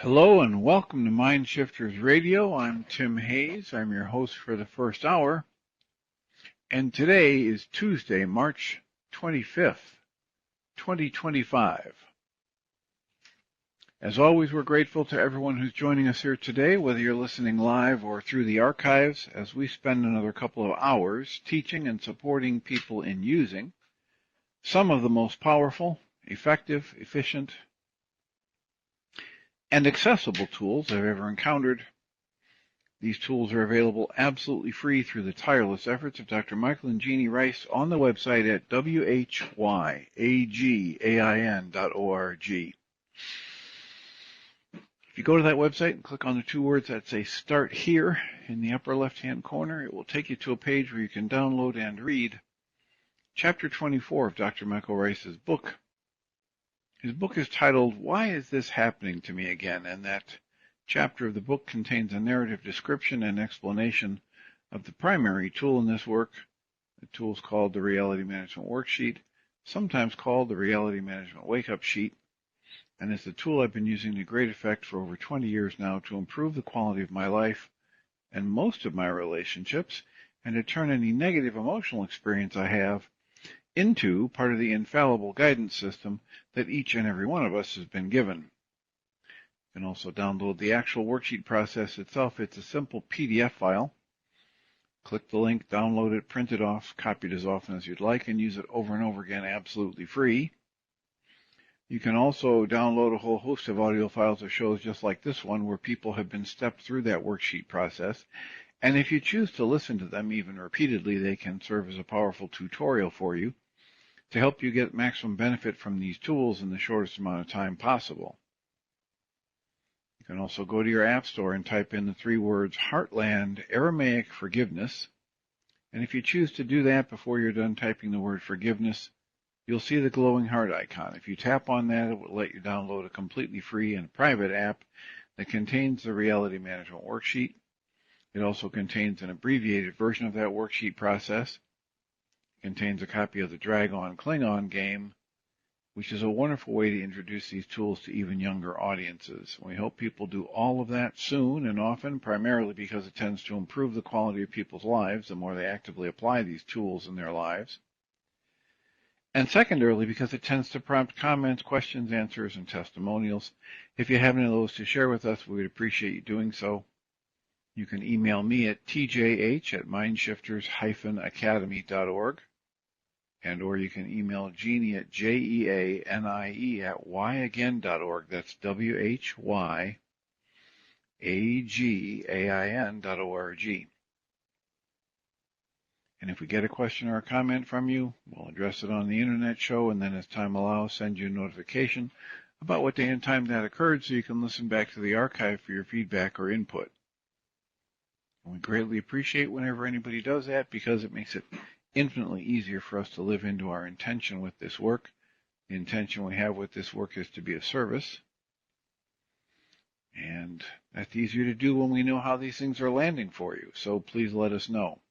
Hello and welcome to Mind Shifters Radio. I'm Tim Hayes. I'm your host for the first hour. And today is Tuesday, March 25th, 2025. As always, we're grateful to everyone who's joining us here today, whether you're listening live or through the archives, as we spend another couple of hours teaching and supporting people in using some of the most powerful, effective, efficient, and accessible tools I've ever encountered. These tools are available absolutely free through the tireless efforts of Dr. Michael and Jeanie Ryce on the website at whyagain.org. If you go to that website and click on the two words that say Start Here in the upper left-hand corner, it will take you to a page where you can download and read Chapter 24 of Dr. Michael Ryce's book. His book is titled, Why Is This Happening to Me Again? And that chapter of the book contains a narrative description and explanation of the primary tool in this work. The tool is called the Reality Management Worksheet, sometimes called the Reality Management Wake-Up Sheet, and it's the tool I've been using to great effect for over 20 years now to improve the quality of my life and most of my relationships, and to turn any negative emotional experience I have into part of the infallible guidance system that each and every one of us has been given. You can also download the actual worksheet process itself. It's a simple PDF file. Click the link, download it, print it off, copy it as often as you'd like, and use it over and over again absolutely free. You can also download a whole host of audio files or shows just like this one where people have been stepped through that worksheet process. And if you choose to listen to them even repeatedly, they can serve as a powerful tutorial for you to help you get maximum benefit from these tools in the shortest amount of time possible. You can also go to your App Store and type in the three words Heartland Aramaic Forgiveness. And if you choose to do that before you're done typing the word forgiveness, you'll see the glowing heart icon. If you tap on that, it will let you download a completely free and private app that contains the Reality Management Worksheet. It also contains an abbreviated version of that worksheet process. Contains a copy of the Drag-On Klingon game, which is a wonderful way to introduce these tools to even younger audiences. We hope people do all of that soon and often, primarily because it tends to improve the quality of people's lives the more they actively apply these tools in their lives. And secondarily, because it tends to prompt comments, questions, answers, and testimonials. If you have any of those to share with us, we would appreciate you doing so. You can email me at tjh@mindshifters-academy.org. or you can email Jeanie at jeanie@whyagain.org. That's whyagain.org. And if we get a question or a comment from you, we'll address it on the internet show, and then as time allows, send you a notification about what day and time that occurred so you can listen back to the archive for your feedback or input. And we greatly appreciate whenever anybody does that because it makes it infinitely easier for us to live into our intention with this work. The intention we have with this work is to be of service. And that's easier to do when we know how these things are landing for you. So please let us know.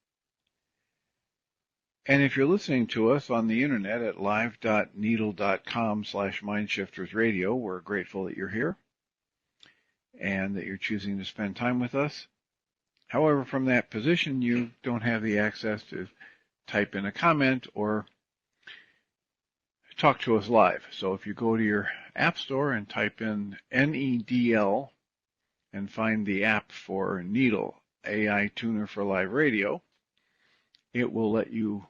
And if you're listening to us on the internet at live.needle.com/mindshiftersradio, we're grateful that you're here and that you're choosing to spend time with us. However, from that position, you don't have the access to type in a comment or talk to us live. So if you go to your App Store and type in NEDL and find the app for Needle, AI Tuner for Live Radio, it will let you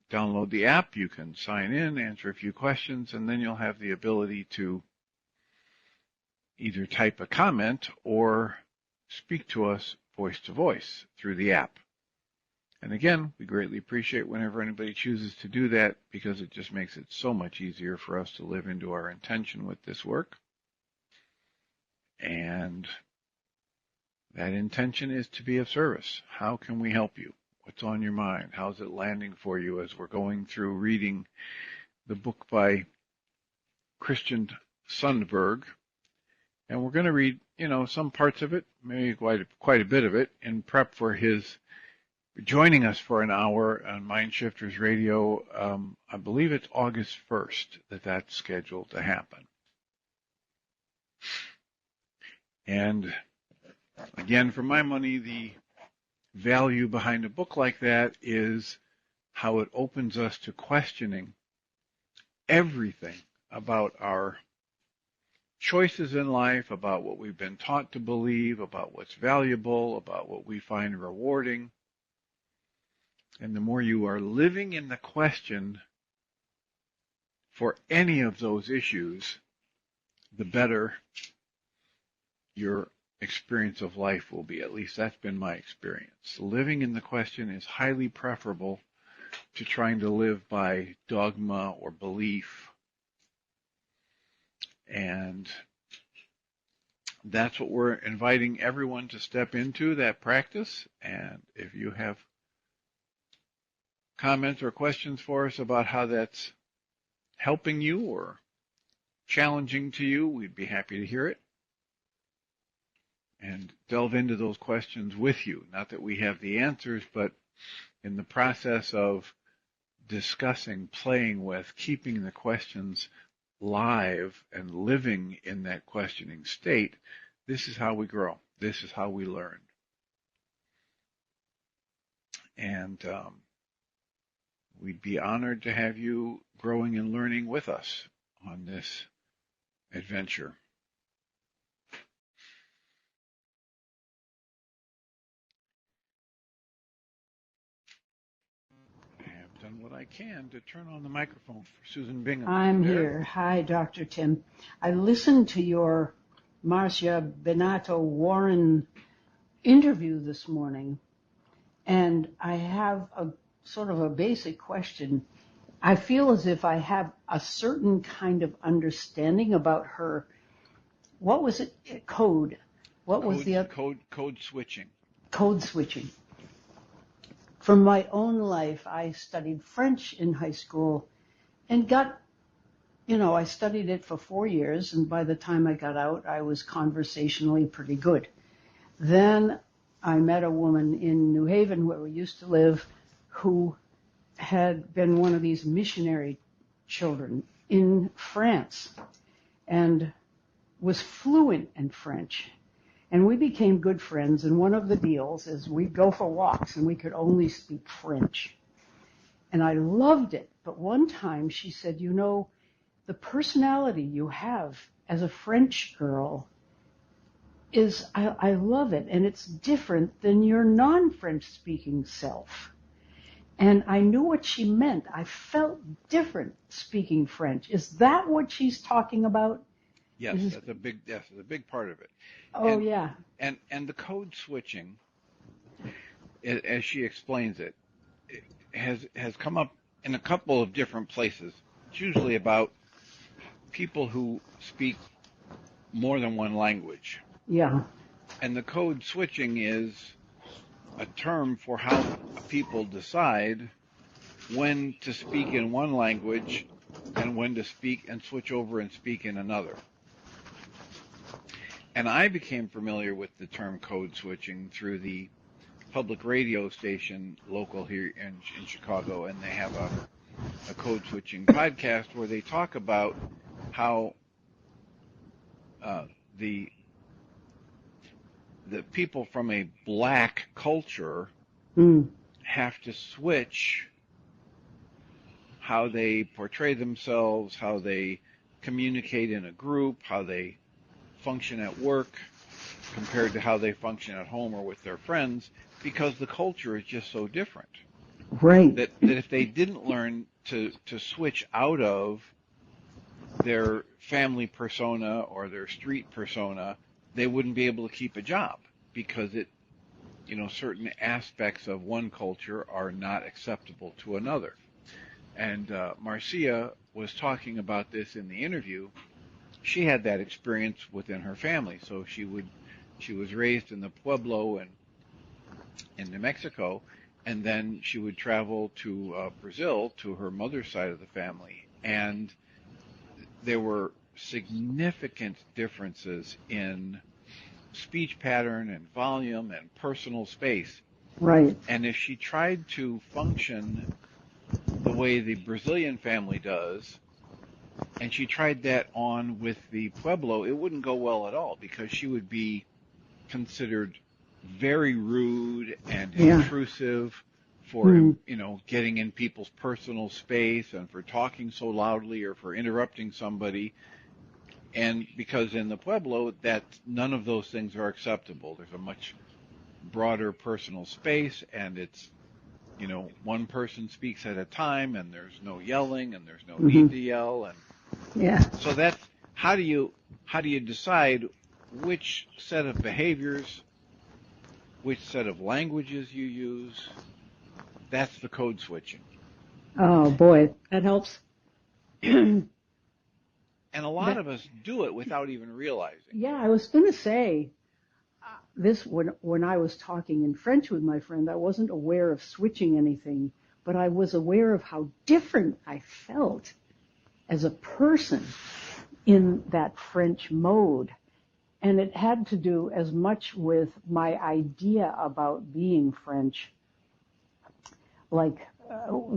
download the app. You can sign in, answer a few questions, and then you'll have the ability to either type a comment or speak to us voice to voice through the app. And again, we greatly appreciate whenever anybody chooses to do that because it just makes it so much easier for us to live into our intention with this work. And that intention is to be of service. How can we help you? What's on your mind? How's it landing for you as we're going through reading the book by Christian Sundberg? And we're going to read, some parts of it, maybe quite a bit of it, in prep for his joining us for an hour on Mind Shifters Radio. I believe it's August 1st that's scheduled to happen. And again, for my money, the value behind a book like that is how it opens us to questioning everything about our choices in life, about what we've been taught to believe, about what's valuable, about what we find rewarding. And the more you are living in the question for any of those issues, the better your experience of life will be. At least that's been my experience. Living in the question is highly preferable to trying to live by dogma or belief. And that's what we're inviting everyone to step into, that practice. And if you have comments or questions for us about how that's helping you or challenging to you, we'd be happy to hear it and delve into those questions with you. Not that we have the answers, but in the process of discussing, playing with, keeping the questions live and living in that questioning state, this is how we grow. This is how we learn. And we'd be honored to have you growing and learning with us on this adventure. I have done what I can to turn on the microphone for Susan Bingham. I'm here. Hi, Dr. Tim. I listened to your Marcia Benato Warren interview this morning, and I have a sort of a basic question. I feel as if I have a certain kind of understanding about her. What was it? Code. What was the code switching? Code switching. From my own life, I studied French in high school and I studied it for 4 years, and by the time I got out, I was conversationally pretty good. Then I met a woman in New Haven, where we used to live, who had been one of these missionary children in France and was fluent in French. And we became good friends, and one of the deals is we'd go for walks, and we could only speak French. And I loved it, but one time she said, the personality you have as a French girl is, I love it, and it's different than your non-French speaking self. And I knew what she meant. I felt different speaking French. Is that what she's talking about? Yes, that's a big part of it. Oh, yeah. And the code switching, as she explains it, has come up in a couple of different places. It's usually about people who speak more than one language. Yeah. And the code switching is a term for how people decide when to speak in one language and when to speak and switch over and speak in another. And I became familiar with the term code switching through the public radio station local here in Chicago, and they have a code switching podcast where they talk about how the people from a black culture have to switch how they portray themselves, how they communicate in a group, how they function at work compared to how they function at home or with their friends, because the culture is just so different. Right. That if they didn't learn to switch out of their family persona or their street persona, they wouldn't be able to keep a job, because certain aspects of one culture are not acceptable to another. And Marcia was talking about this in the interview. She had that experience within her family. So she was raised in the Pueblo in New Mexico, and then she would travel to Brazil to her mother's side of the family. And there were significant differences in speech pattern and volume and personal space. Right. And if she tried to function the way the Brazilian family does, and she tried that on with the Pueblo, it wouldn't go well at all because she would be considered very rude and intrusive for getting in people's personal space and for talking so loudly or for interrupting somebody. And because in the Pueblo, that none of those things are acceptable. There's a much broader personal space, and it's one person speaks at a time, and there's no yelling, and there's no need to yell, and so that's how do you decide which set of behaviors, which set of languages you use? That's the code switching. Oh boy, that helps. And a lot of us do it without even realizing. Yeah, I was going to say this when I was talking in French with my friend, I wasn't aware of switching anything, but I was aware of how different I felt as a person in that French mode. And it had to do as much with my idea about being French, like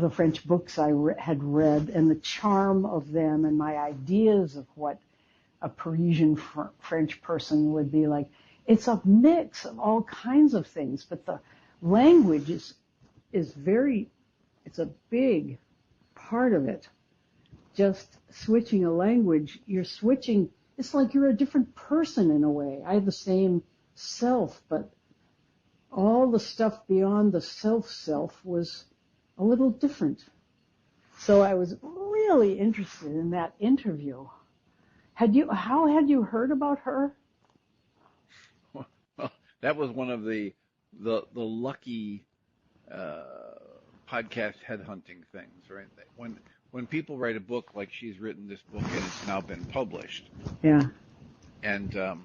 the French books I had read and the charm of them and my ideas of what a Parisian French person would be like. It's a mix of all kinds of things, but the language is it's a big part of it. Just switching a language, you're switching, it's like you're a different person in a way. I have the same self, but all the stuff beyond the self was a little different. So I was really interested in that interview. How had you heard about her? Well, that was one of the lucky podcast headhunting things, right? When people write a book like she's written this book and it's now been published. Yeah. And her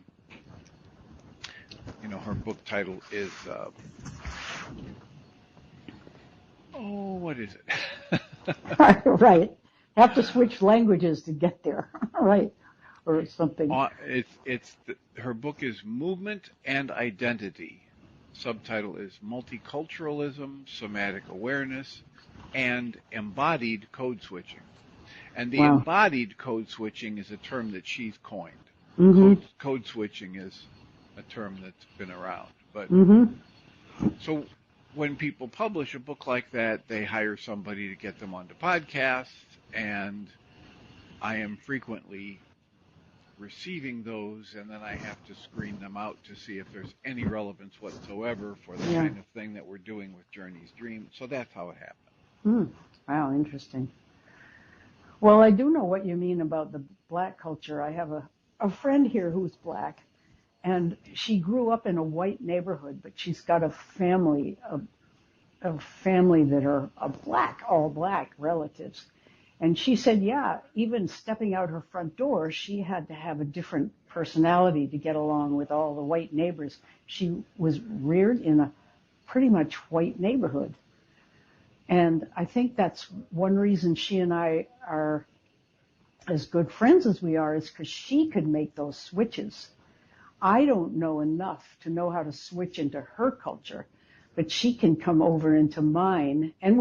book title is what is it? Right. Have to switch languages to get there. Right. Or something. Her book is Movement and Identity. Subtitle is Multiculturalism, Somatic Awareness, and Embodied Code Switching. And the embodied code switching is a term that she's coined. Code switching is a term that's been around. But so when people publish a book like that, they hire somebody to get them onto podcasts, and I am frequently receiving those, and then I have to screen them out to see if there's any relevance whatsoever for the kind of thing that we're doing with Journey's Dream. So that's how it happened. Wow, interesting. Well, I do know what you mean about the black culture. I have a friend here who's black, and she grew up in a white neighborhood, but she's got a family that are all black relatives. And she said, even stepping out her front door, she had to have a different personality to get along with all the white neighbors. She was reared in a pretty much white neighborhood. And I think that's one reason she and I are as good friends as we are, is because she could make those switches. I don't know enough to know how to switch into her culture, but she can come over into mine, and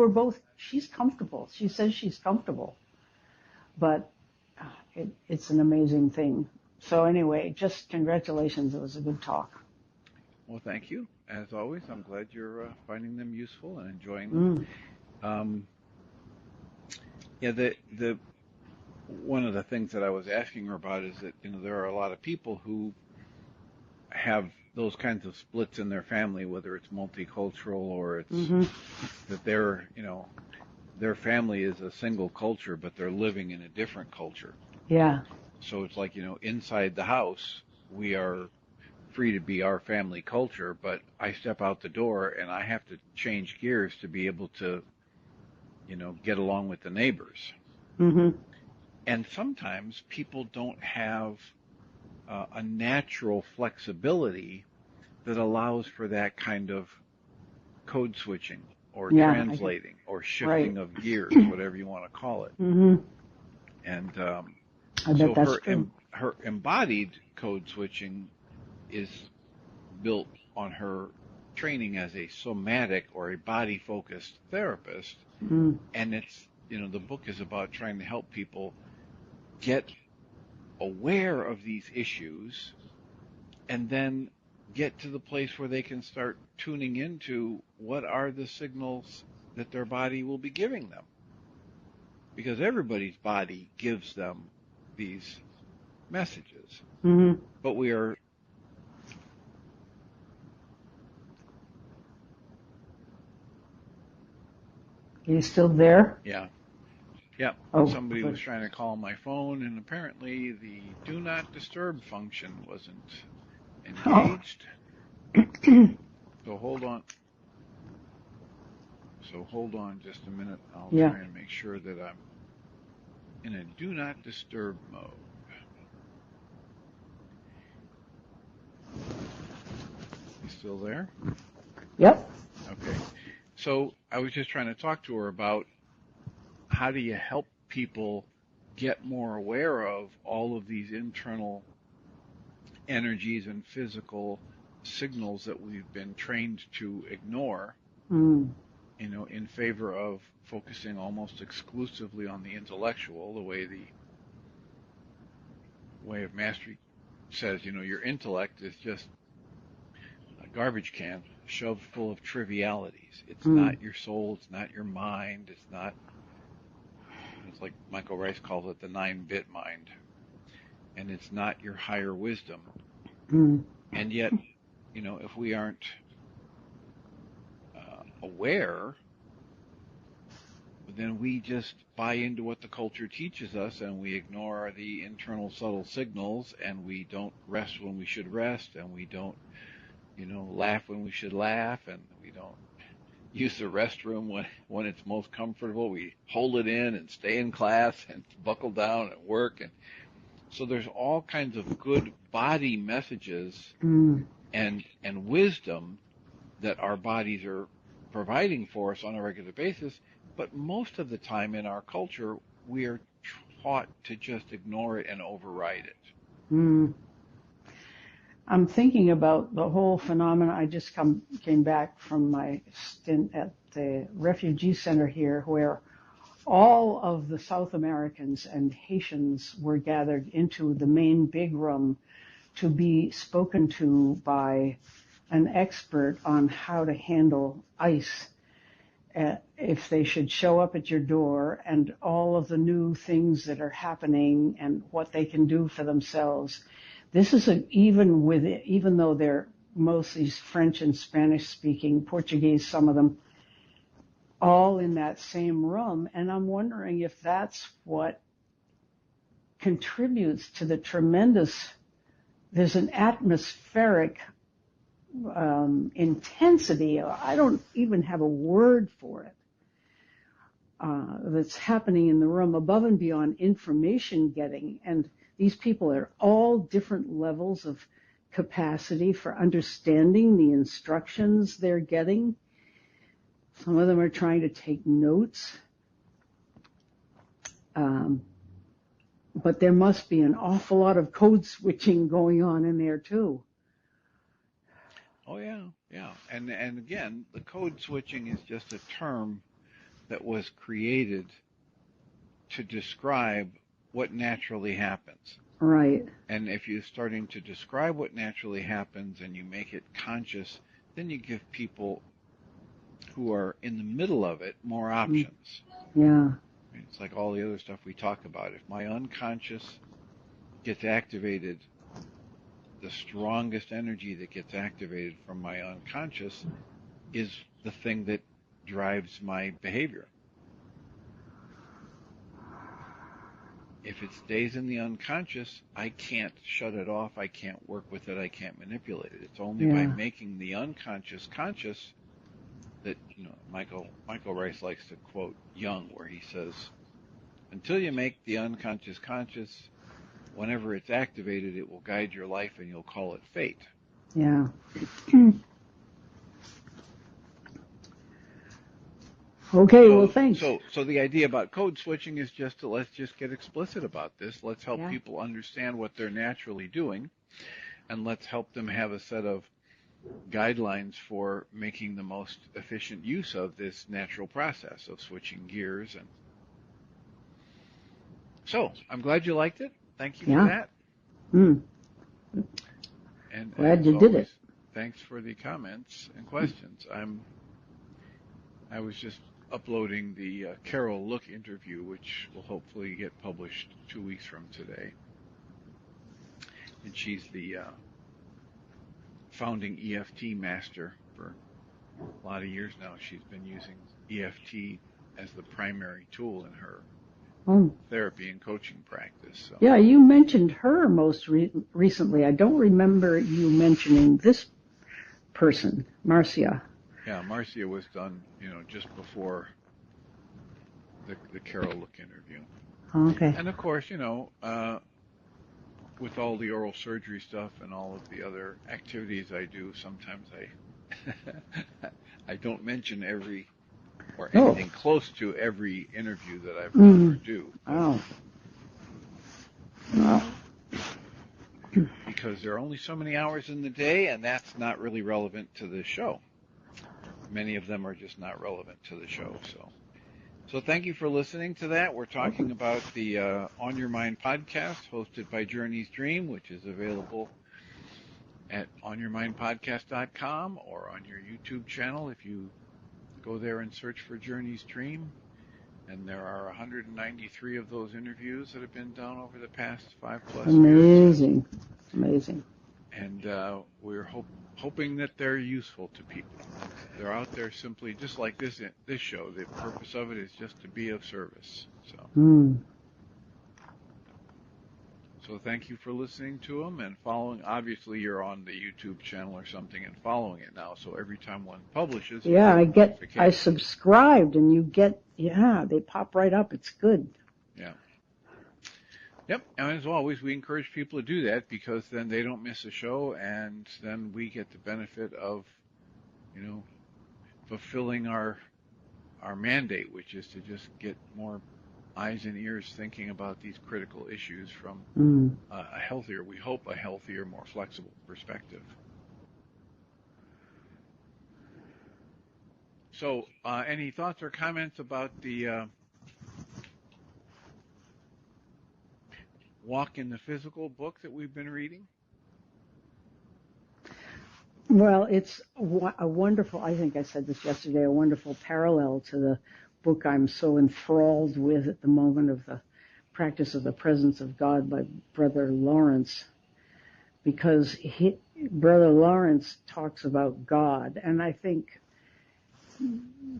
she's comfortable. She says she's comfortable, but it's an amazing thing. So anyway, just congratulations. It was a good talk. Well, thank you. As always, I'm glad you're finding them useful and enjoying them. The one of the things that I was asking her about is that there are a lot of people who have those kinds of splits in their family, whether it's multicultural or it's that their family is a single culture, but they're living in a different culture. Yeah. So it's like, inside the house, we are free to be our family culture, but I step out the door and I have to change gears to be able to, get along with the neighbors. And sometimes people don't have a natural flexibility that allows for that kind of code switching or translating or shifting of gears, whatever you want to call it. And so her embodied code switching is built on her training as a somatic or a body-focused therapist. And it's, the book is about trying to help people get aware of these issues and then get to the place where they can start tuning into what are the signals that their body will be giving them. Because everybody's body gives them these messages. Mm-hmm. But we are You still there? yeah. Yeah. Oh, Somebody good. was trying to call my phone, and apparently the do not disturb function wasn't Oh. engaged. So hold on. Just a minute. I'll Yeah. try and make sure that I'm in a do not disturb mode. You still there? Yep. Okay. So I was just trying to talk to her about how do you help people get more aware of all of these internal energies and physical signals that we've been trained to ignore, Mm. in favor of focusing almost exclusively on the intellectual, the way the way of mastery says, your intellect is just a garbage can shoved full of trivialities. It's not your soul, it's not your mind, it's like Michael Ryce calls it the 9-bit mind. And it's not your higher wisdom. Mm. And yet, if we aren't aware, then we just buy into what the culture teaches us, and we ignore the internal subtle signals, and we don't rest when we should rest, and we don't, laugh when we should laugh, and we don't use the restroom when it's most comfortable. We hold it in and stay in class and buckle down and work. And so there's all kinds of good body messages and wisdom that our bodies are providing for us on a regular basis, but most of the time in our culture, we are taught to just ignore it and override it. Mm. I'm thinking about the whole phenomenon. I just came back from my stint at the refugee center here, where all of the South Americans and Haitians were gathered into the main big room to be spoken to by an expert on how to handle ICE, if they should show up at your door, and all of the new things that are happening and what they can do for themselves. This is even though they're mostly French and Spanish speaking, Portuguese, some of them, all in that same room. And I'm wondering if that's what contributes to the there's an atmospheric intensity. I don't even have a word for it. That's happening in the room above and beyond information getting. And these people are all different levels of capacity for understanding the instructions they're getting. Some of them are trying to take notes. But there must be an awful lot of code switching going on in there too. Oh yeah. And again, the code switching is just a term that was created to describe what naturally happens. Right. And if you're starting to describe what naturally happens and you make it conscious, then you give people who are in the middle of it more options. Yeah. It's like all the other stuff we talk about. If my unconscious gets activated, the strongest energy that gets activated from my unconscious is the thing that drives my behavior. If it stays in the unconscious, I can't shut it off, I can't work with it, I can't manipulate it. It's only by making the unconscious conscious that, Michael Ryce likes to quote Jung, where he says, until you make the unconscious conscious, whenever it's activated, it will guide your life and you'll call it fate. Yeah. Okay, well, thanks. So the idea about code switching is just let's just get explicit about this. Let's help people understand what they're naturally doing, and let's help them have a set of guidelines for making the most efficient use of this natural process of switching gears. And So I'm glad you liked it. Thank you for Yeah. that. Mm. And Glad as you did always, it. thanks for the comments and questions. I was just uploading the Carol Look interview, which will hopefully get published 2 weeks from today. And she's the founding EFT master for a lot of years now. She's been using EFT as the primary tool in her therapy and coaching practice. So. Yeah, you mentioned her most recently. I don't remember you mentioning this person, Marcia. Yeah, Marcia was done, just before the Carol Look interview. Okay. And of course, with all the oral surgery stuff and all of the other activities I do, sometimes I don't mention every or anything close to every interview that I've done or do. Oh. Well. Because there are only so many hours in the day, and that's not really relevant to the show. Many of them are just not relevant to the show. So thank you for listening to that. We're talking about the On Your Mind podcast hosted by Journey's Dream, which is available at onyourmindpodcast.com or on your YouTube channel if you go there and search for Journey's Dream. And there are 193 of those interviews that have been done over the past 5+ years. Amazing. And we're hoping that they're useful to people. They're out there simply, just like this show. The purpose of it is just to be of service. So thank you for listening to them and following. Obviously, you're on the YouTube channel or something and following it now. So every time one publishes, yeah, I subscribed, and you get, they pop right up. It's good. Yeah. Yep, and as always, we encourage people to do that because then they don't miss a show, and then we get the benefit of, fulfilling our mandate, which is to just get more eyes and ears thinking about these critical issues from a healthier, we hope, a healthier, more flexible perspective. So, any thoughts or comments about the Walk in the Physical book that we've been reading? Well, it's a wonderful, I think I said this yesterday, a wonderful parallel to the book I'm so enthralled with at the moment of the Practice of the Presence of God by Brother Lawrence, because Brother Lawrence talks about God, and I think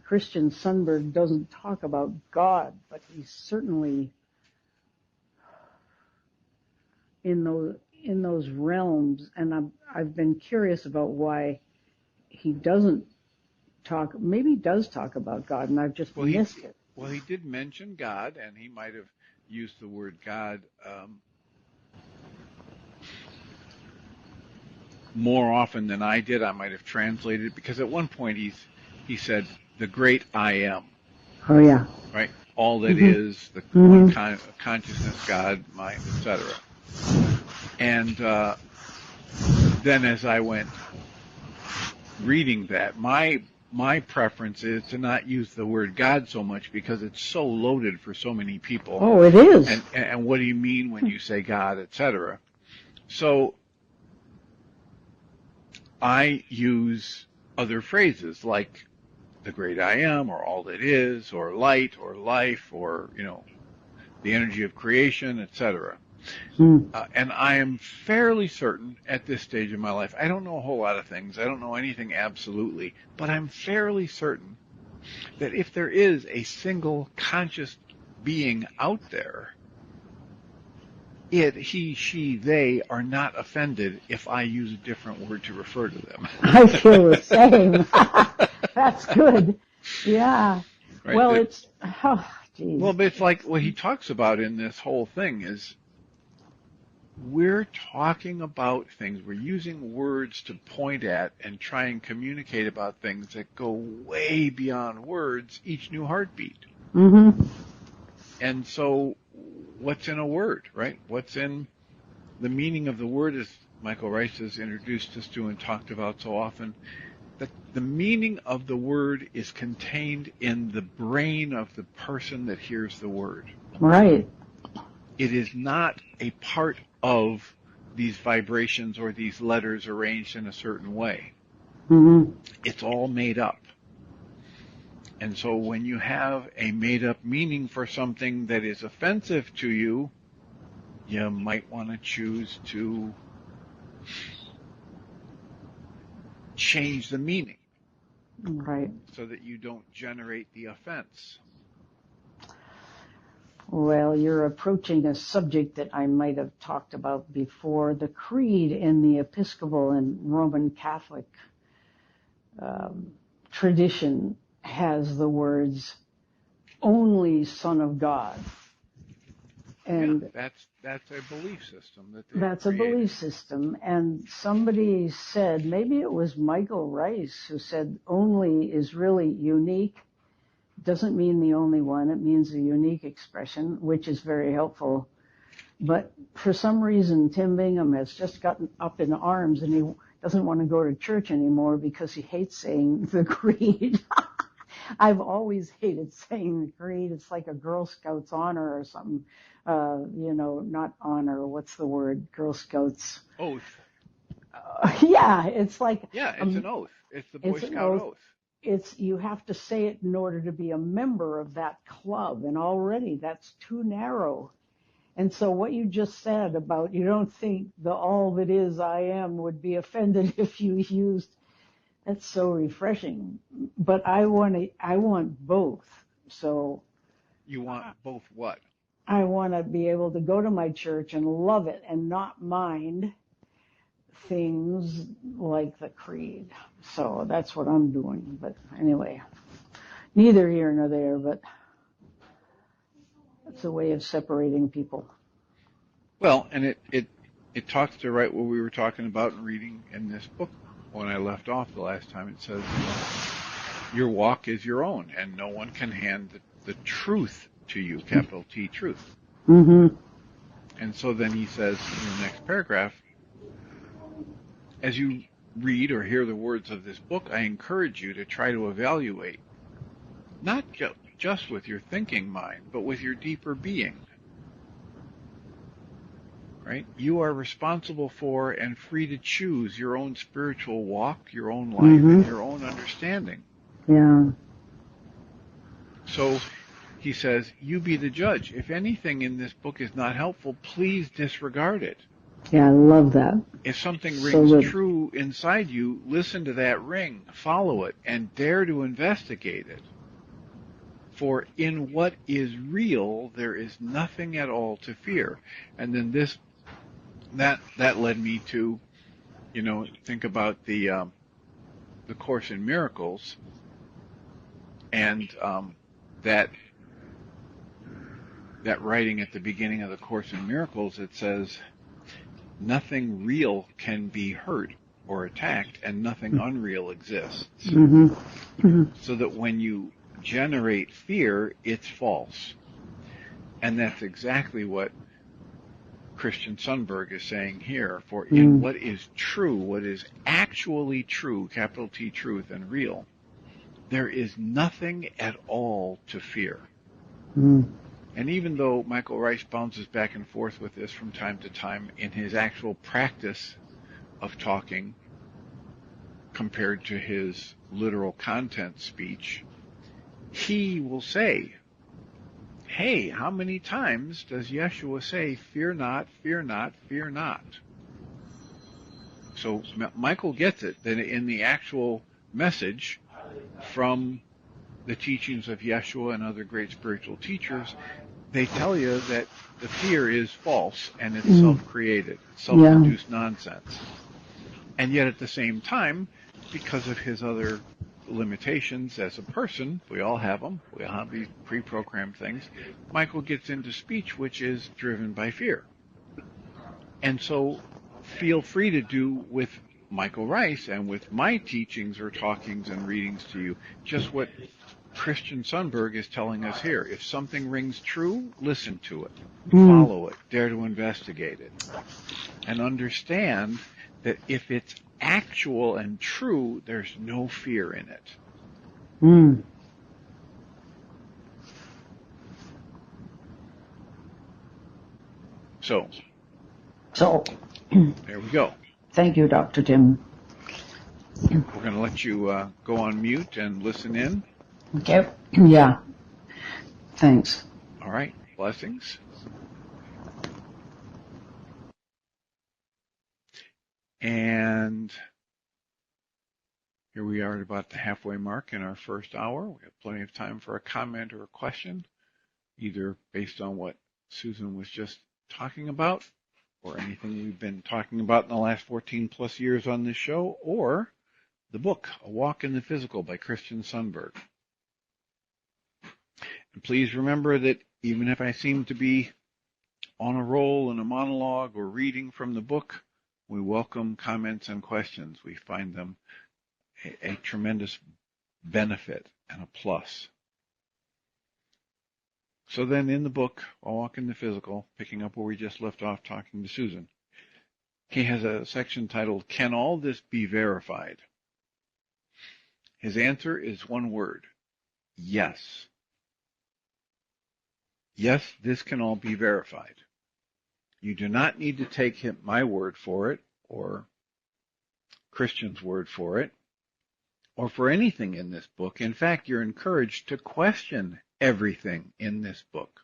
Christian Sundberg doesn't talk about God, but he's certainly in those realms, and I've been curious about why he doesn't talk. Maybe he does talk about God, and I've just missed it. Well, he did mention God, and he might have used the word God more often than I did. I might have translated it because at one point he said, "The great I am." Oh yeah. Right. All that is the one consciousness, God, mind, etc. And then as I went reading that, my preference is to not use the word God so much because it's so loaded for so many people. Oh, it is. And what do you mean when you say God, etc.? So I use other phrases like the great I am, or all that is, or light, or life, or the energy of creation, etc. And I am fairly certain at this stage of my life, I don't know a whole lot of things, I don't know anything absolutely, but I'm fairly certain that if there is a single conscious being out there, it, he, she, they are not offended if I use a different word to refer to them. I feel the same. That's good. Yeah. Right? Well, Well, but it's like what he talks about in this whole thing is we're talking about things. We're using words to point at and try and communicate about things that go way beyond words, each new heartbeat. And so what's in a word, right? What's in the meaning of the word, as Michael Ryce has introduced us to and talked about so often, that the meaning of the word is contained in the brain of the person that hears the word. Right. It is not a part of these vibrations or these letters arranged in a certain way. Mm-hmm. It's all made up. And so when you have a made up meaning for something that is offensive to you, you might want to choose to change the meaning. Right. So that you don't generate the offense. Well, you're approaching a subject that I might have talked about before. The creed in the Episcopal and Roman Catholic tradition has the words, only Son of God. And yeah, that's a belief system that that's a belief system. And somebody said, maybe it was Michael Ryce, who said only is really unique. Doesn't mean the only one. It means a unique expression, which is very helpful. But for some reason, Tim Bingham has just gotten up in arms and he doesn't want to go to church anymore because he hates saying the creed. I've always hated saying the creed. It's like a Girl Scouts honor or something. Not honor. What's the word? Girl Scouts. Oath. Yeah, it's like. Yeah, it's an oath. It's the Boy Scout oath. You have to say it in order to be a member of that club, and already that's too narrow. And so what you just said about you don't think the all that is I am would be offended if you used, that's so refreshing. But I want both. So you want both what? I want to be able to go to my church and love it and not mind things like the creed. So that's what I'm doing. But anyway, neither here nor there, but it's a way of separating people. Well, and it talks to right what we were talking about and reading in this book when I left off the last time. It says, your walk is your own, and no one can hand the truth to you, capital T, truth. Mm-hmm. And so then he says in the next paragraph, as you read or hear the words of this book, I encourage you to try to evaluate, not just with your thinking mind, but with your deeper being. Right? You are responsible for and free to choose your own spiritual walk, your own life, and your own understanding. Yeah. So he says, you be the judge. If anything in this book is not helpful, please disregard it. Yeah, I love that. If something rings true inside you, listen to that ring, follow it, and dare to investigate it. For in what is real, there is nothing at all to fear. And then that led me to, think about the Course in Miracles, and that writing at the beginning of the Course in Miracles. It says, nothing real can be hurt or attacked, and nothing unreal exists. Mm-hmm. Mm-hmm. So that when you generate fear, it's false. And that's exactly what Christian Sundberg is saying here. For in what is true, what is actually true, capital T, truth and real, there is nothing at all to fear. And even though Michael Ryce bounces back and forth with this from time to time in his actual practice of talking compared to his literal content speech, he will say, hey, how many times does Yeshua say, fear not, fear not, fear not? So Michael gets it, that in the actual message from the teachings of Yeshua and other great spiritual teachers, they tell you that the fear is false and it's self-created, self-produced nonsense. And yet at the same time, because of his other limitations as a person, we all have them, we all have these pre-programmed things, Michael gets into speech which is driven by fear. And so feel free to do with Michael Ryce and with my teachings or talkings and readings to you just what Christian Sundberg is telling us here. If something rings true, listen to it, follow it, dare to investigate it, and understand that if it's actual and true, there's no fear in it. So there we go. Thank you, Dr. Tim. We're going to let you go on mute and listen in. Okay. Yeah. Thanks. All right. Blessings. And here we are at about the halfway mark in our first hour. We have plenty of time for a comment or a question, either based on what Susan was just talking about, or anything we've been talking about in the last 14 plus years on this show, or the book, A Walk in the Physical by Christian Sundberg. And please remember that even if I seem to be on a roll in a monologue or reading from the book, we welcome comments and questions. We find them a tremendous benefit and a plus. So then in the book, A Walk in the Physical, picking up where we just left off talking to Susan, he has a section titled, Can All This Be Verified? His answer is one word, yes. Yes, this can all be verified. You do not need to take my word for it, or Christian's word for it, or for anything in this book. In fact, you're encouraged to question everything in this book.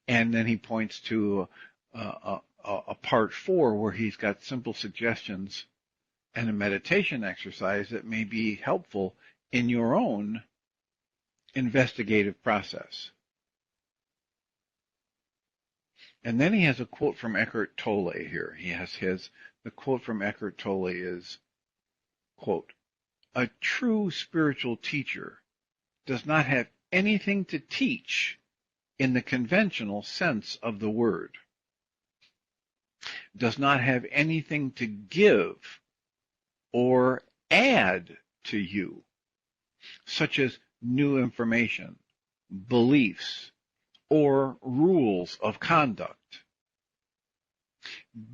And then he points to a part 4 where he's got simple suggestions and a meditation exercise that may be helpful in your own investigative process. And then he has a quote from Eckhart Tolle here. The quote from Eckhart Tolle is, quote, a true spiritual teacher does not have anything to teach in the conventional sense of the word, does not have anything to give or add to you, such as new information, beliefs, or rules of conduct.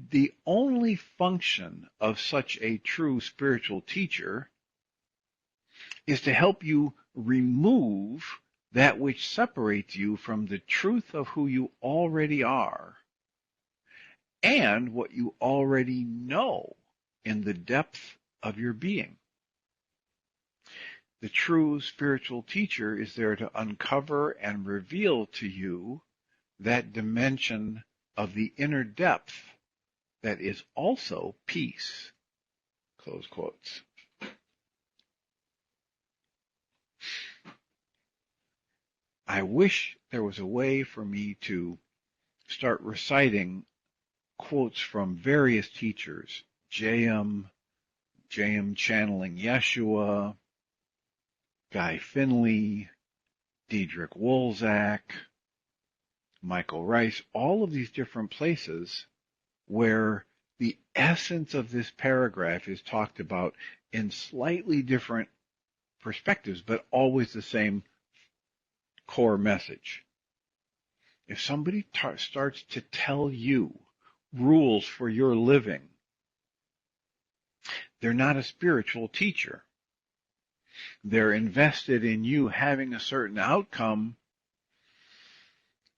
The only function of such a true spiritual teacher is to help you remove that which separates you from the truth of who you already are and what you already know in the depth of your being. The true spiritual teacher is there to uncover and reveal to you that dimension of the inner depth that is also peace. Close quotes. I wish there was a way for me to start reciting quotes from various teachers, J.M. channeling Yeshua, Guy Finley, Diedrich Wolzak, Michael Ryce, all of these different places where the essence of this paragraph is talked about in slightly different perspectives, but always the same core message. If somebody starts to tell you rules for your living, they're not a spiritual teacher. They're invested in you having a certain outcome,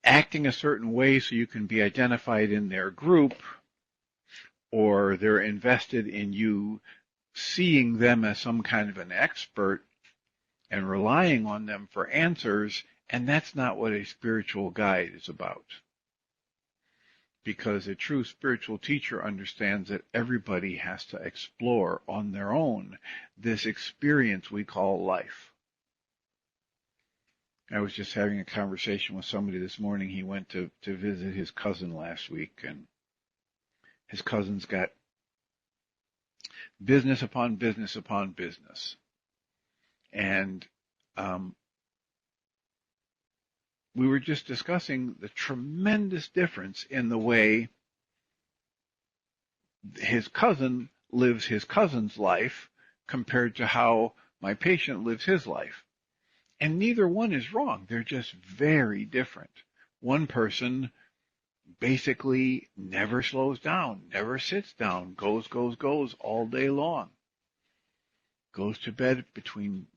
acting a certain way so you can be identified in their group, or they're invested in you seeing them as some kind of an expert and relying on them for answers, and that's not what a spiritual guide is about. Because a true spiritual teacher understands that everybody has to explore on their own this experience we call life. I was just having a conversation with somebody this morning. He went to visit his cousin last week, and his cousin's got business upon business upon business. And we were just discussing the tremendous difference in the way his cousin lives his cousin's life compared to how my patient lives his life. And neither one is wrong. They're just very different. One person basically never slows down, never sits down, goes all day long. Goes to bed between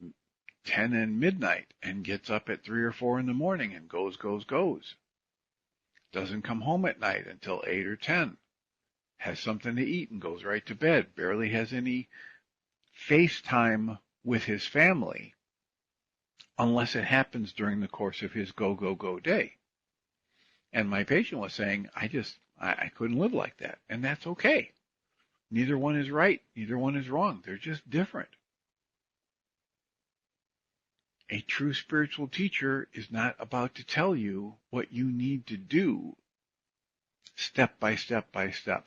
10 and midnight and gets up at 3 or 4 in the morning and goes. doesn't come home at night until 8 or 10, has something to eat and goes right to bed, barely has any face time with his family unless it happens during the course of his go, go, go day. And my patient was saying, I couldn't live like that. And that's okay. Neither one is right. Neither one is wrong. They're just different. A true spiritual teacher is not about to tell you what you need to do step by step by step.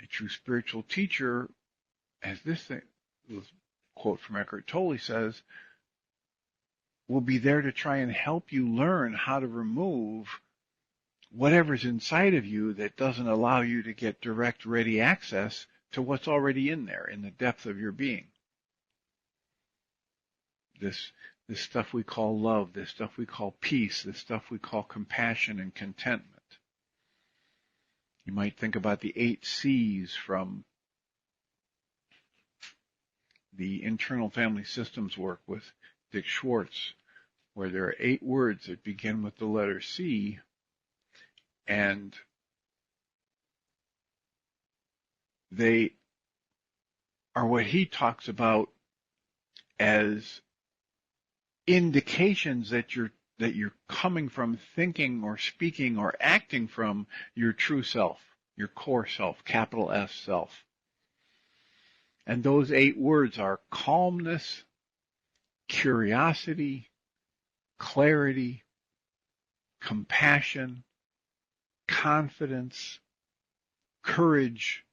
A true spiritual teacher, as this quote from Eckhart Tolle says, will be there to try and help you learn how to remove whatever's inside of you that doesn't allow you to get direct, ready access to what's already in there, in the depth of your being. This stuff we call love, this stuff we call peace, this stuff we call compassion and contentment. You might think about the 8 C's from the internal family systems work with Dick Schwartz, where there are 8 words that begin with the letter C, and they are what he talks about as indications that you're coming from, thinking or speaking or acting from your true self, your core self, capital S self. And those 8 words are calmness, curiosity, clarity, compassion, confidence, courage,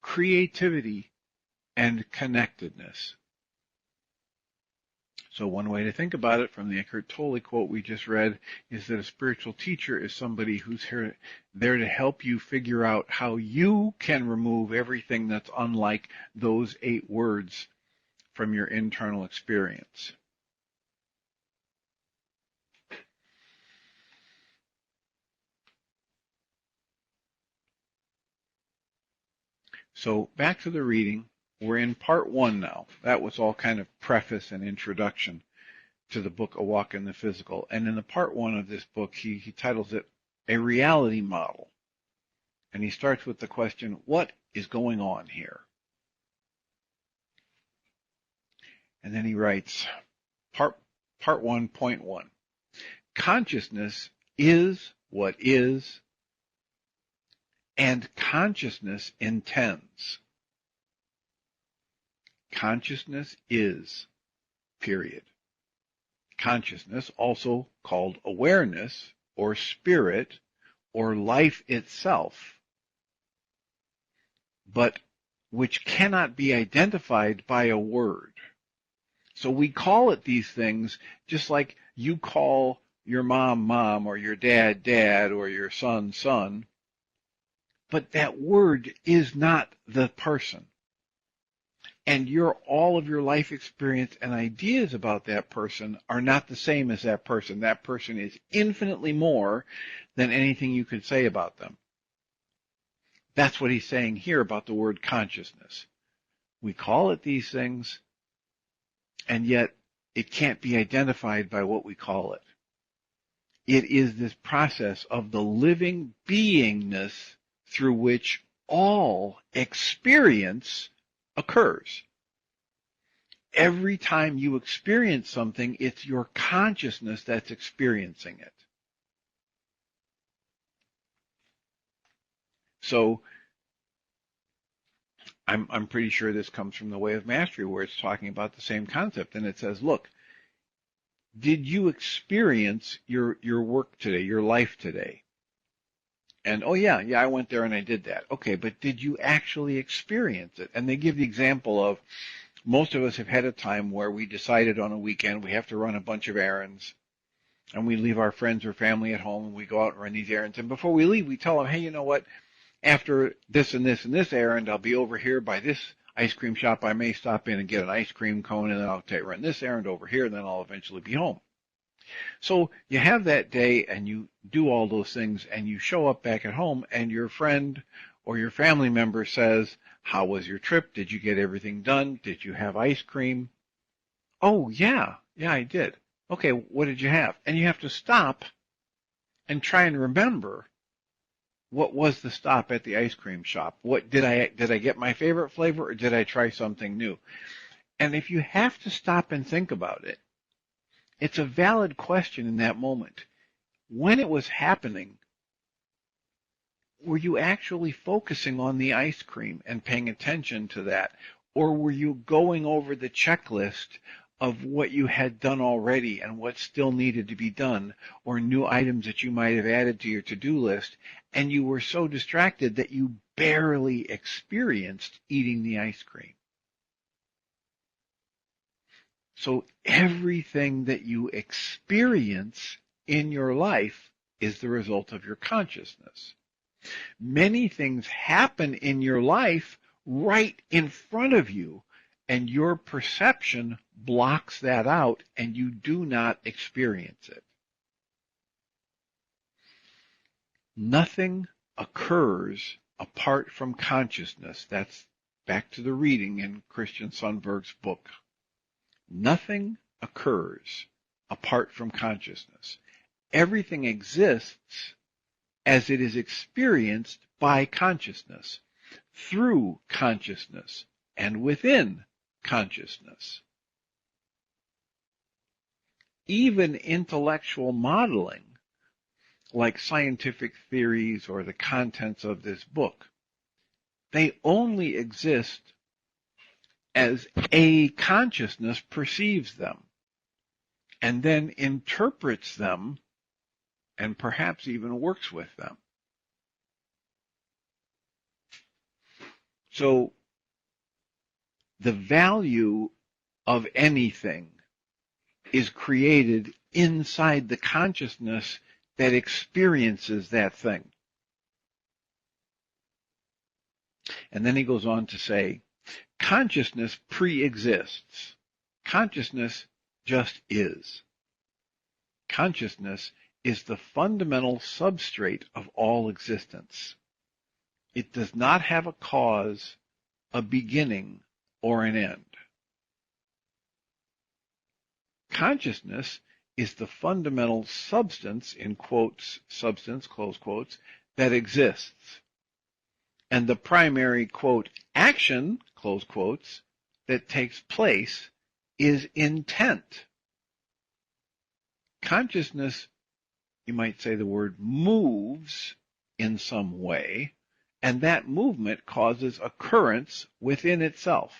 creativity, and connectedness. So one way to think about it from the Eckhart Tolle quote we just read is that a spiritual teacher is somebody who's there to help you figure out how you can remove everything that's unlike those 8 words from your internal experience. So back to the reading. We're in part 1 now. That was all kind of preface and introduction to the book A Walk in the Physical. And in the part 1 of this book, he titles it A Reality Model. And he starts with the question, what is going on here? And then he writes, part 1, point 1. Consciousness is what is, and consciousness intends. Consciousness is, period. Consciousness, also called awareness or spirit or life itself, but which cannot be identified by a word. So we call it these things just like you call your mom, mom, or your dad, dad, or your son, son, but that word is not the person. And all of your life experience and ideas about that person are not the same as that person. That person is infinitely more than anything you could say about them. That's what he's saying here about the word consciousness. We call it these things, and yet it can't be identified by what we call it. It is this process of the living beingness through which all experience occurs. Every time you experience something, it's your consciousness that's experiencing it. So I'm pretty sure this comes from the Way of Mastery, where it's talking about the same concept. And it says, look, did you experience your work today, your life today? And, oh, yeah, I went there and I did that. Okay, but did you actually experience it? And they give the example of most of us have had a time where we decided on a weekend we have to run a bunch of errands, and we leave our friends or family at home, and we go out and run these errands. And before we leave, we tell them, hey, you know what? After this and this and this errand, I'll be over here by this ice cream shop. I may stop in and get an ice cream cone, and then I'll run this errand over here, and then I'll eventually be home. So you have that day, and you do all those things, and you show up back at home, and your friend or your family member says, how was your trip? Did you get everything done? Did you have ice cream? Oh, yeah, I did. Okay, what did you have? And you have to stop and try and remember, what was the stop at the ice cream shop? What did I get my favorite flavor, or did I try something new? And if you have to stop and think about it, it's a valid question in that moment. When it was happening, were you actually focusing on the ice cream and paying attention to that? Or were you going over the checklist of what you had done already and what still needed to be done, or new items that you might have added to your to-do list, and you were so distracted that you barely experienced eating the ice cream? So everything that you experience in your life is the result of your consciousness. Many things happen in your life right in front of you, and your perception blocks that out, and you do not experience it. Nothing occurs apart from consciousness. That's back to the reading in Christian Sundberg's book. Nothing occurs apart from consciousness. Everything exists as it is experienced by consciousness, through consciousness, and within consciousness. Even intellectual modeling, like scientific theories or the contents of this book, they only exist as a consciousness perceives them and then interprets them and perhaps even works with them. So the value of anything is created inside the consciousness that experiences that thing. And then he goes on to say, consciousness pre-exists. Consciousness just is. Consciousness is the fundamental substrate of all existence. It does not have a cause, a beginning, or an end. Consciousness is the fundamental substance, in quotes, substance, close quotes, that exists. And the primary, quote, action, close quotes, that takes place is intent. Consciousness, you might say the word, moves in some way, and that movement causes occurrence within itself.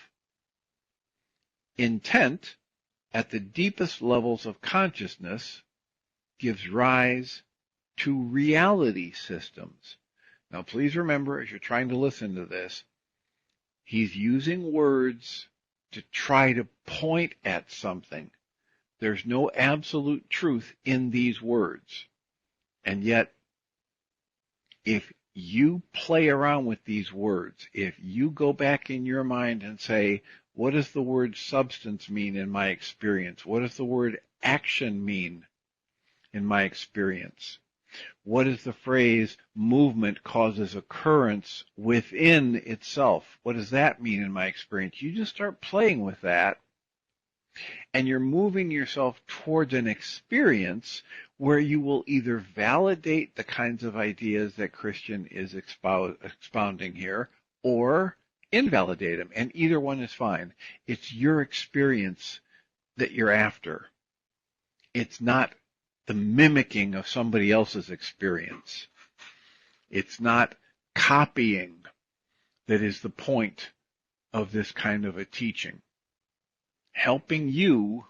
Intent, at the deepest levels of consciousness, gives rise to reality systems. Now, please remember, as you're trying to listen to this, he's using words to try to point at something. There's no absolute truth in these words. And yet, if you play around with these words, if you go back in your mind and say, what does the word substance mean in my experience? What does the word action mean in my experience? What does the phrase movement causes occurrence within itself? What does that mean in my experience? You just start playing with that, and you're moving yourself towards an experience where you will either validate the kinds of ideas that Christian is expounding here, or invalidate them, and either one is fine. It's your experience that you're after. It's not the mimicking of somebody else's experience. It's not copying that is the point of this kind of a teaching. Helping you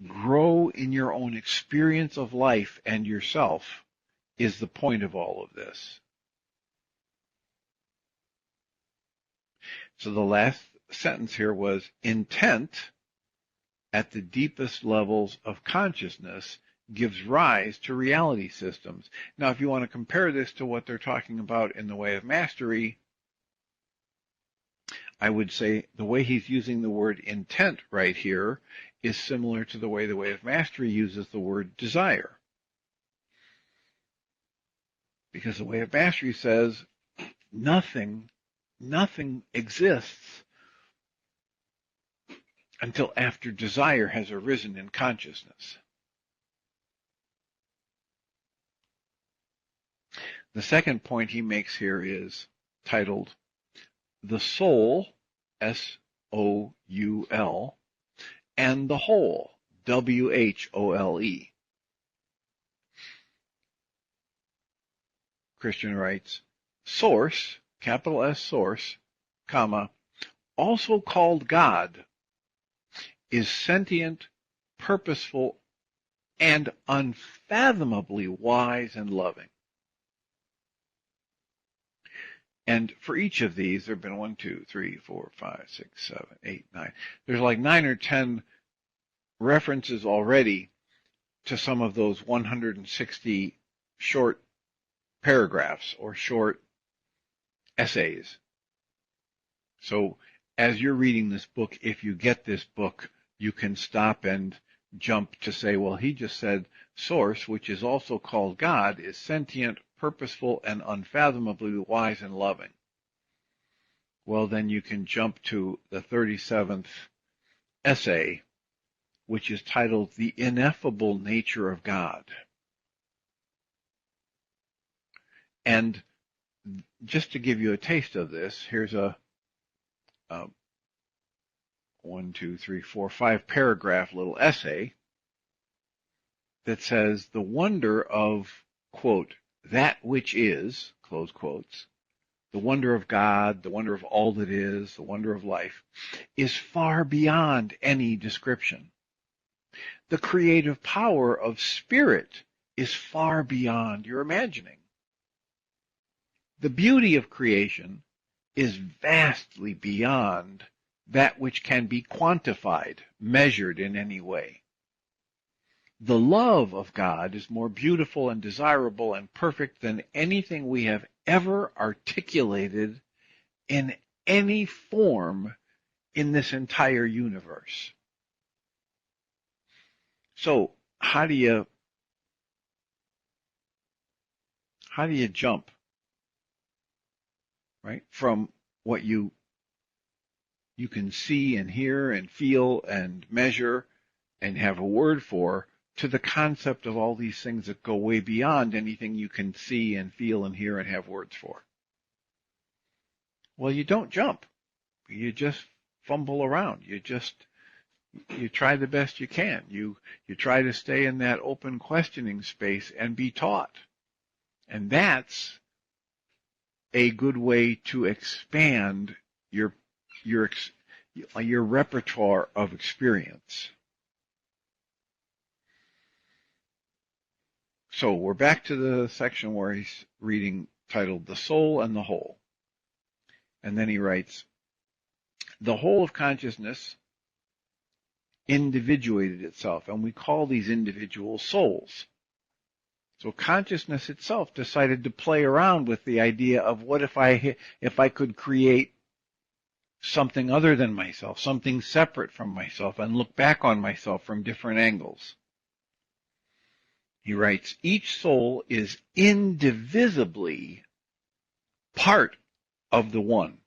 grow in your own experience of life and yourself is the point of all of this. So the last sentence here was, intent at the deepest levels of consciousness gives rise to reality systems. Now, if you want to compare this to what they're talking about in the Way of Mastery, I would say the way he's using the word intent right here is similar to the Way of Mastery uses the word desire. Because the Way of Mastery says nothing exists until after desire has arisen in consciousness. The second point he makes here is titled The Soul, S-O-U-L, and the Whole, W-H-O-L-E. Christian writes, Source, capital S source, comma, also called God, is sentient, purposeful, and unfathomably wise and loving. And for each of these, there have been 1, 2, 3, 4, 5, 6, 7, 8, 9. There's like 9 or 10 references already to some of those 160 short paragraphs or short essays. So as you're reading this book, if you get this book, you can stop and jump to say, well, he just said source, which is also called God, is sentient, purposeful, and unfathomably wise and loving. Well, then you can jump to the 37th essay, which is titled The Ineffable Nature of God. And just to give you a taste of this, here's a 1, 2, 3, 4, 5 paragraph little essay that says the wonder of, quote, that which is, close quotes, the wonder of God, the wonder of all that is, the wonder of life, is far beyond any description. The creative power of spirit is far beyond your imagining. The beauty of creation is vastly beyond that which can be quantified, measured in any way. The love of God is more beautiful and desirable and perfect than anything we have ever articulated in any form in this entire universe. So how do you jump, right, from what you can see and hear and feel and measure and have a word for, to the concept of all these things that go way beyond anything you can see and feel and hear and have words for? Well, you don't jump. You just fumble around. You try the best you can. You try to stay in that open questioning space and be taught. And that's a good way to expand your repertoire of experience. So we're back to the section where he's reading titled The Soul and the Whole. And then he writes, the whole of consciousness individuated itself, and we call these individuals souls. So consciousness itself decided to play around with the idea of what if I could create something other than myself, something separate from myself, and look back on myself from different angles. He writes, each soul is indivisibly part of the one,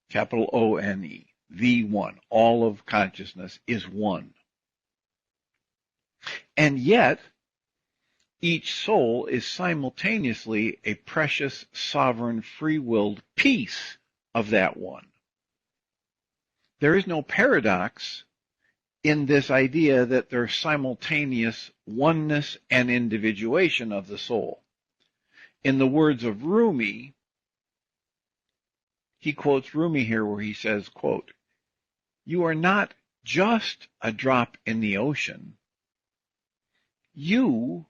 capital O-N-E, the one. All of consciousness is one. And yet, each soul is simultaneously a precious, sovereign, free-willed piece of that one. There is no paradox in this idea that there's simultaneous oneness and individuation of the soul. In the words of Rumi, he quotes Rumi here where he says, quote, you are not just a drop in the ocean. You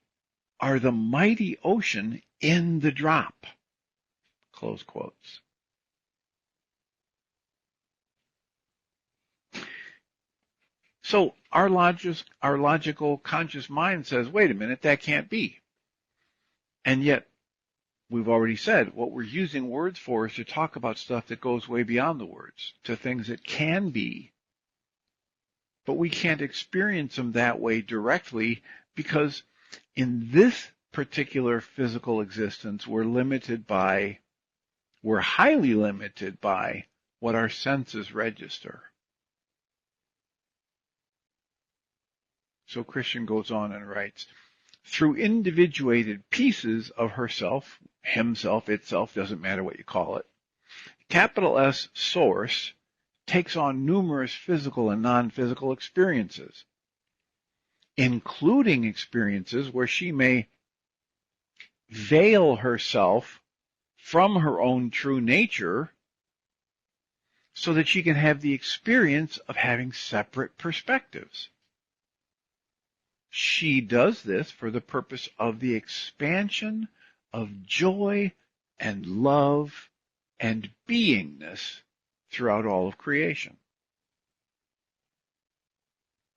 are the mighty ocean in the drop, close quotes. So our logical conscious mind says, wait a minute, that can't be. And yet, we've already said, what we're using words for is to talk about stuff that goes way beyond the words, to things that can be, but we can't experience them that way directly because in this particular physical existence, we're highly limited by what our senses register. So Christian goes on and writes, through individuated pieces of herself, himself, itself, doesn't matter what you call it. Capital S, source, takes on numerous physical and non-physical experiences, including experiences where she may veil herself from her own true nature so that she can have the experience of having separate perspectives. She does this for the purpose of the expansion of joy and love and beingness throughout all of creation.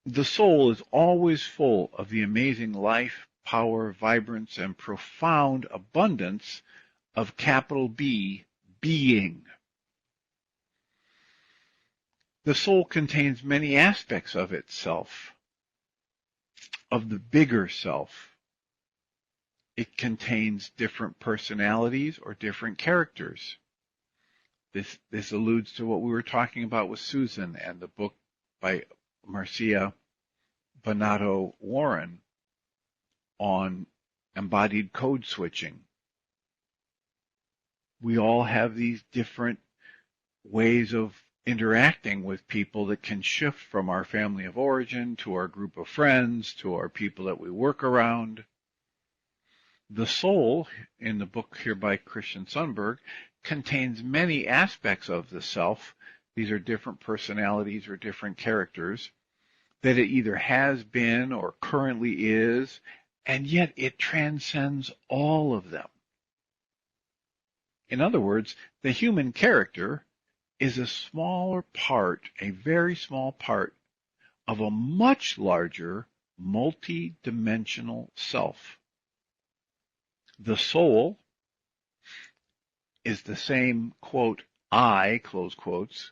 The soul is always full of the amazing life, power, vibrance, and profound abundance of capital B, being. The soul contains many aspects of itself, of the bigger self. It contains different personalities or different characters. This alludes to what we were talking about with Susan and the book by Marcia Bonato Warren on embodied code switching. We all have these different ways of interacting with people that can shift from our family of origin to our group of friends to our people that we work around. The soul, in the book here by Christian Sundberg, contains many aspects of the self. These are different personalities or different characters that it either has been or currently is, and yet it transcends all of them. In other words, the human character is a smaller part, a very small part, of a much larger, multi-dimensional self. The soul is the same, quote, I, close quotes,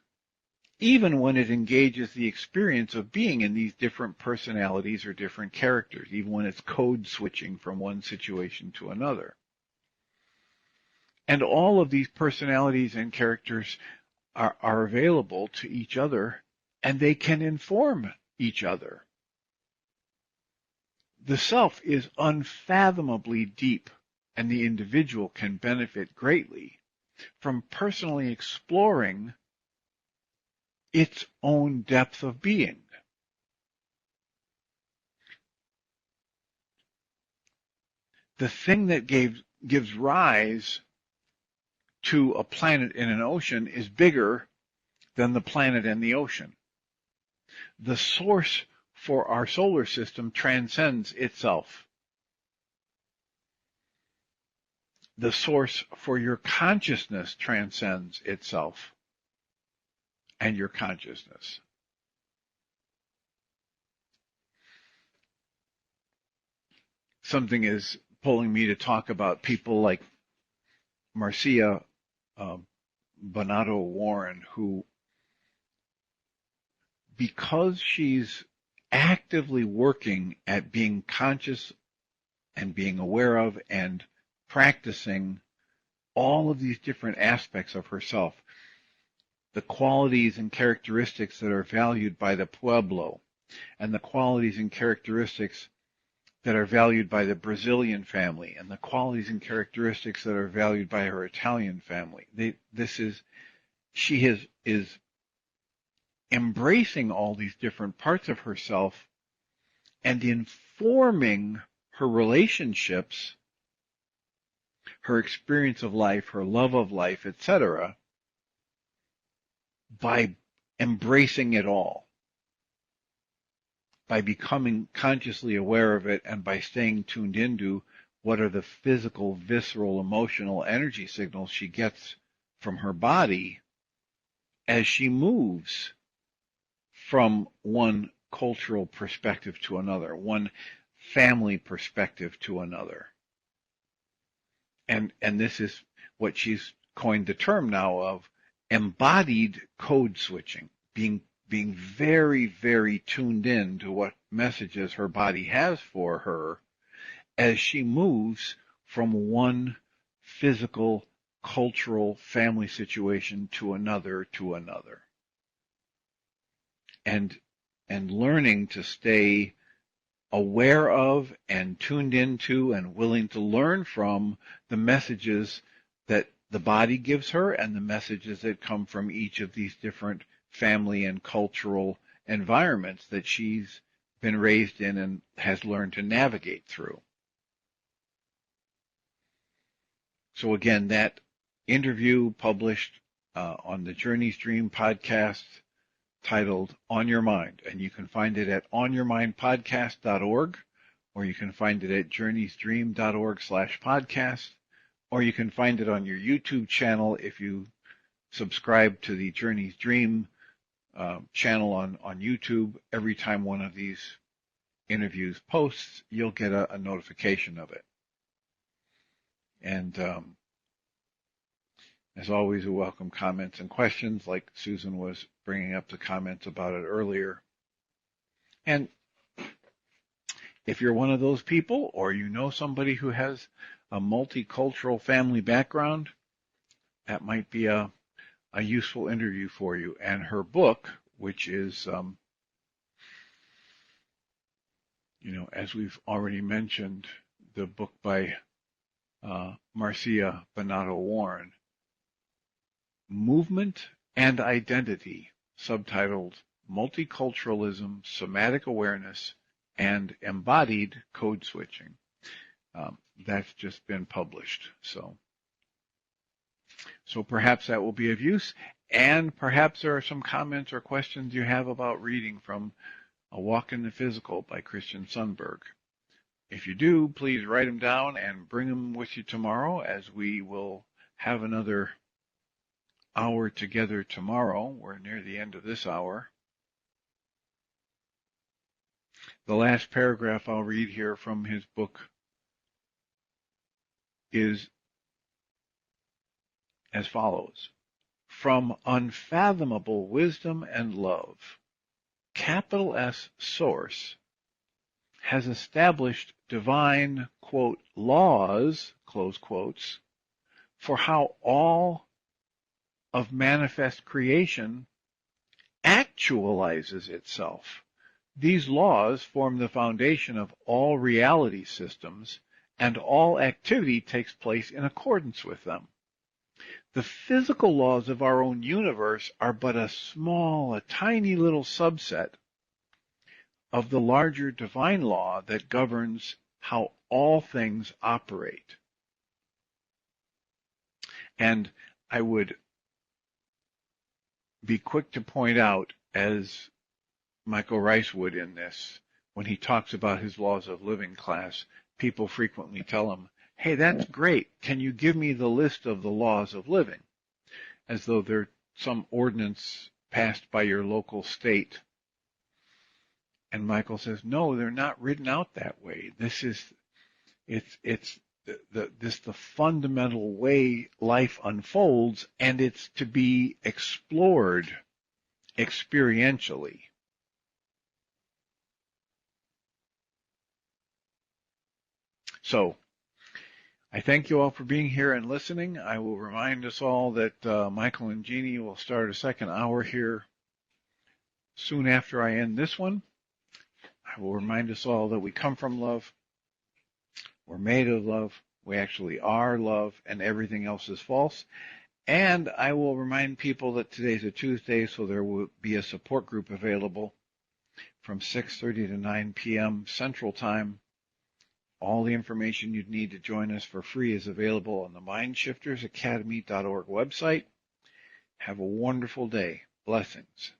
even when it engages the experience of being in these different personalities or different characters, even when it's code switching from one situation to another. And all of these personalities and characters are available to each other, and they can inform each other. The self is unfathomably deep, and the individual can benefit greatly from personally exploring its own depth of being. The thing that gives rise to a planet in an ocean is bigger than the planet and the ocean. The source for our solar system transcends itself. The source for your consciousness transcends itself and your consciousness. Something is pulling me to talk about people like Marcia Bonato Warren, who, because she's actively working at being conscious and being aware of and practicing all of these different aspects of herself, the qualities and characteristics that are valued by the Pueblo, and the qualities and characteristics that are valued by the Brazilian family, and the qualities and characteristics that are valued by her Italian family. She is embracing all these different parts of herself and informing her relationships, her experience of life, her love of life, etc., by embracing it all, by becoming consciously aware of it, and by staying tuned into what are the physical, visceral, emotional energy signals she gets from her body as she moves from one cultural perspective to another, one family perspective to another. And this is what she's coined the term now of embodied code switching, being very, very tuned in to what messages her body has for her as she moves from one physical, cultural, family situation to another. And learning to stay aware of and tuned into and willing to learn from the messages that the body gives her and the messages that come from each of these different family and cultural environments that she's been raised in and has learned to navigate through. So again, that interview published on the Journey's Dream podcast titled On Your Mind, and you can find it at onyourmindpodcast.org, or you can find it at journeysdream.org/podcast, or you can find it on your YouTube channel if you subscribe to the Journey's Dream channel on YouTube. Every time one of these interviews posts, you'll get a notification of it. And as always, we welcome comments and questions, like Susan was bringing up the comments about it earlier. And if you're one of those people, or you know somebody who has a multicultural family background, that might be a useful interview for you. And her book, which is, as we've already mentioned, the book by Marcia Bonato Warren, Movement and Identity, subtitled Multiculturalism, Somatic Awareness, and Embodied Code Switching. That's just been published. So perhaps that will be of use, and perhaps there are some comments or questions you have about reading from A Walk in the Physical by Christian Sundberg. If you do, please write them down and bring them with you tomorrow, as we will have another hour together tomorrow. We're near the end of this hour. The last paragraph I'll read here from his book is as follows. From unfathomable wisdom and love, capital S Source has established divine, quote, laws, close quotes, for how all of manifest creation actualizes itself. These laws form the foundation of all reality systems, and all activity takes place in accordance with them. The physical laws of our own universe are but a tiny little subset of the larger divine law that governs how all things operate. And I would be quick to point out, as Michael Ryce would in this, when he talks about his laws of living class, people frequently tell him, hey, that's great. Can you give me the list of the laws of living? As though they're some ordinance passed by your local state. And Michael says, no, they're not written out that way. It's the fundamental way life unfolds, and it's to be explored experientially. So, I thank you all for being here and listening. I will remind us all that Michael and Jeanie will start a second hour here soon after I end this one. I will remind us all that we come from love, we're made of love, we actually are love, and everything else is false. And I will remind people that today's a Tuesday, so there will be a support group available from 6:30 to 9 p.m. Central Time. All the information you'd need to join us for free is available on the mindshiftersacademy.org website. Have a wonderful day. Blessings.